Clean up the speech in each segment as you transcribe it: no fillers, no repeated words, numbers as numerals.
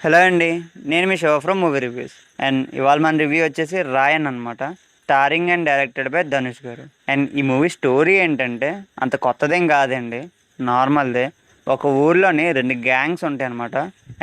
Hello అండి. నేను మీ show from movie reviews. And ఇవాళ మన రివ్యూ వచ్చేసి రాయన్ అనమాట. Starring and directed by Dhanush గారు. అండ్ ఈ మూవీ స్టోరీ ఏంటంటే అంత కొత్తదేం కాదండి, నార్మల్దే. ఒక ఊర్లోని రెండు గ్యాంగ్స్ ఉంటాయి అనమాట.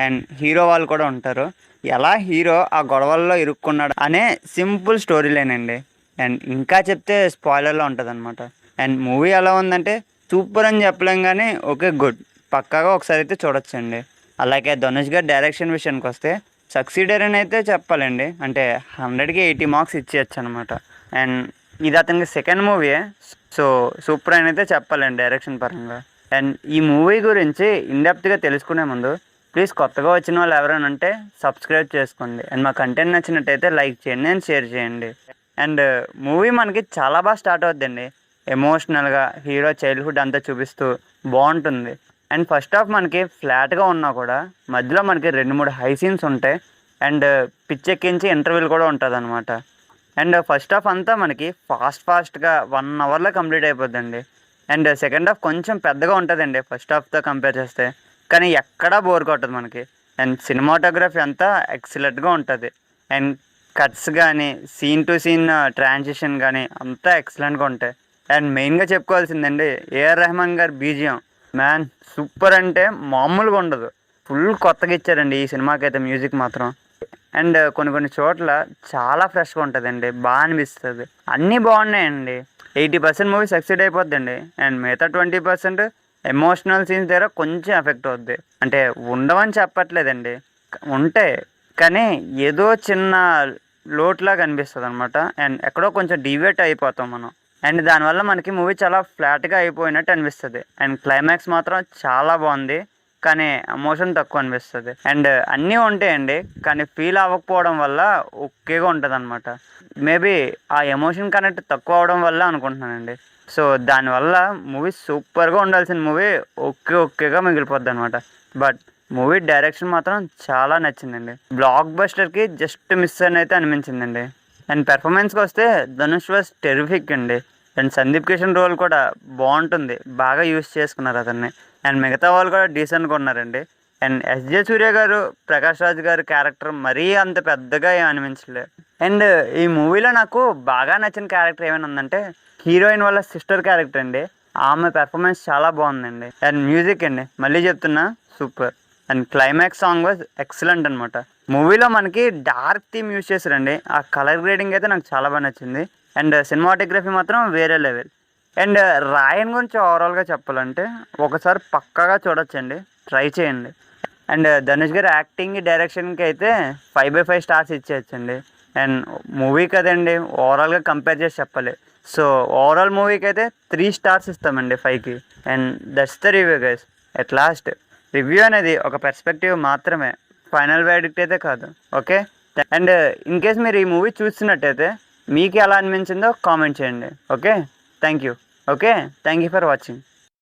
అండ్ హీరో వాళ్ళు కూడా ఉంటారు. ఎలా హీరో ఆ గొడవల్లో ఇరుక్కున్నాడు అనే సింపుల్ స్టోరీ లేనండి. అండ్ ఇంకా చెప్తే స్పాయిలర్లో ఉంటుంది అనమాట. అండ్ మూవీ ఎలా ఉందంటే సూపర్ అని చెప్పలేం కానీ ఓకే గుడ్, పక్కాగా ఒకసారి అయితే చూడొచ్చండి. అలాగే ధనుష్ గారి డైరెక్షన్ విషయానికి వస్తే సక్సీడర్ అని అయితే చెప్పాలండి. అంటే 100కి 80 మార్క్స్ ఇచ్చేయచ్చు అనమాట. అండ్ ఇది అతనికి సెకండ్ మూవీ. సో సూపర్ అని అయితే చెప్పాలండి డైరెక్షన్ పరంగా. అండ్ ఈ మూవీ గురించి ఇన్డెప్త్గా తెలుసుకునే ముందు ప్లీజ్ కొత్తగా వచ్చిన వాళ్ళు ఎవరైనా ఉంటే సబ్స్క్రైబ్ చేసుకోండి. అండ్ మా కంటెంట్ నచ్చినట్టయితే లైక్ చేయండి అండ్ షేర్ చేయండి. అండ్ మూవీ మనకి చాలా బాగా స్టార్ట్ అవుద్దండి. ఎమోషనల్గా హీరో చైల్డ్హుడ్ అంతా చూపిస్తూ బాగుంటుంది. అండ్ ఫస్ట్ హాఫ్ మనకి ఫ్లాట్గా ఉన్నా కూడా మధ్యలో మనకి 2-3 హై సీన్స్ ఉంటాయి. అండ్ పిచ్చెక్కించి ఇంటర్వ్యూలు కూడా ఉంటుంది అనమాట. అండ్ ఫస్ట్ హాఫ్ అంతా మనకి ఫాస్ట్గా 1 అవర్లో కంప్లీట్ అయిపోద్దండి. అండ్ సెకండ్ హాఫ్ కొంచెం పెద్దగా ఉంటుందండి ఫస్ట్ హాఫ్తో కంపేర్ చేస్తే, కానీ ఎక్కడా బోర్ కొట్టదు మనకి. అండ్ సినిమాటోగ్రఫీ అంతా ఎక్సలెంట్గా ఉంటుంది. అండ్ కట్స్ కానీ సీన్ టు సీన్ ట్రాన్సిషన్ కానీ అంతా ఎక్సలెంట్గా ఉంటాయి. అండ్ మెయిన్గా చెప్పుకోవాల్సిందండి ఏఆర్ రెహమాన్ గారి బీజిఎం. మ్యాన్ సూపర్ అంటే మామూలుగా ఉండదు. ఫుల్ కొత్తగా ఇచ్చారండి ఈ సినిమాకి అయితే మ్యూజిక్ మాత్రం. అండ్ కొన్ని చోట్ల చాలా ఫ్రెష్గా ఉంటుందండి, బాగా అనిపిస్తుంది. అన్నీ బాగున్నాయండి. 80% మూవీ సక్సీడ్ అయిపోద్దండి. అండ్ మిగతా 20% ఎమోషనల్ సీన్స్ దగ్గర కొంచెం ఎఫెక్ట్ అవుద్ది. అంటే ఉండవని చెప్పట్లేదండి, ఉంటాయి, కానీ ఏదో చిన్న లోటులాగా అనిపిస్తుంది అనమాట. అండ్ ఎక్కడో కొంచెం డివేట్ అయిపోతాం మనం. అండ్ దానివల్ల మనకి మూవీ చాలా ఫ్లాట్గా అయిపోయినట్టు అనిపిస్తుంది. అండ్ క్లైమాక్స్ మాత్రం చాలా బాగుంది, కానీ ఎమోషన్ తక్కువ అనిపిస్తుంది. అండ్ అన్నీ ఉంటాయండి, కానీ ఫీల్ అవ్వకపోవడం వల్ల ఓకేగా ఉంటుంది అనమాట. మేబీ ఆ ఎమోషన్ కనెక్ట్ తక్కువ అవడం వల్ల అనుకుంటున్నానండి. సో దానివల్ల మూవీ సూపర్గా ఉండాల్సిన మూవీ ఓకేగా మిగిలిపోద్ది అనమాట. బట్ మూవీ డైరెక్షన్ మాత్రం చాలా నచ్చిందండి. బ్లాక్ బస్టర్కి జస్ట్ మిస్ అని అయితే అనిపించిందండి. అండ్ పెర్ఫార్మెన్స్కి వస్తే ధనుష్ వాజ్ టెరిఫిక్ అండి. అండ్ సందీప్ కిషన్ రోల్ కూడా బాగుంటుంది, బాగా యూస్ చేసుకున్నారు అతన్ని. అండ్ మిగతా వాళ్ళు కూడా డీసెంట్గా ఉన్నారండి. అండ్ ఎస్జే సూర్య గారు, ప్రకాష్ రాజ్ గారు క్యారెక్టర్ మరీ అంత పెద్దగా ఏం అనిపించలేదు. అండ్ ఈ మూవీలో నాకు బాగా నచ్చిన క్యారెక్టర్ ఏమైనా ఉందంటే హీరోయిన్ వాళ్ళ సిస్టర్ క్యారెక్టర్ అండి. ఆమె పెర్ఫార్మెన్స్ చాలా బాగుందండి. అండ్ మ్యూజిక్ అండి, మళ్ళీ చెప్తున్నా, super. And climax song was excellent అనమాట. మూవీలో మనకి డార్క్ థీమ్ యూజ్ చేశారండి. ఆ కలర్ గ్రేడింగ్ అయితే నాకు చాలా బాగా నచ్చింది. అండ్ సినిమాటోగ్రఫీ మాత్రం వేరే లెవెల్. అండ్ రాయన్ గురించి ఓవరాల్గా చెప్పాలంటే ఒకసారి పక్కాగా చూడొచ్చండి, ట్రై చేయండి. అండ్ ధనుష్ గారి యాక్టింగ్ డైరెక్షన్కి అయితే 5/5 స్టార్స్ ఇచ్చేయచ్చండి. అండ్ మూవీ కదండి, ఓవరాల్గా కంపేర్ చేసి చెప్పాలి. సో ఓవరాల్ మూవీకి అయితే 3 స్టార్స్ ఇస్తామండి 5కి. And that's the review guys. At last review అనేది ఒక పర్స్పెక్టివ్ మాత్రమే, ఫైనల్ వెర్డిక్ట్ అయితే కాదు. ఓకే. అండ్ ఇన్ కేస్ మీరు ఈ మూవీ చూస్తున్నట్టయితే మీకు ఎలా అనిపించిందో కామెంట్ చేయండి. Okay. Thank you. Okay, thank you for watching.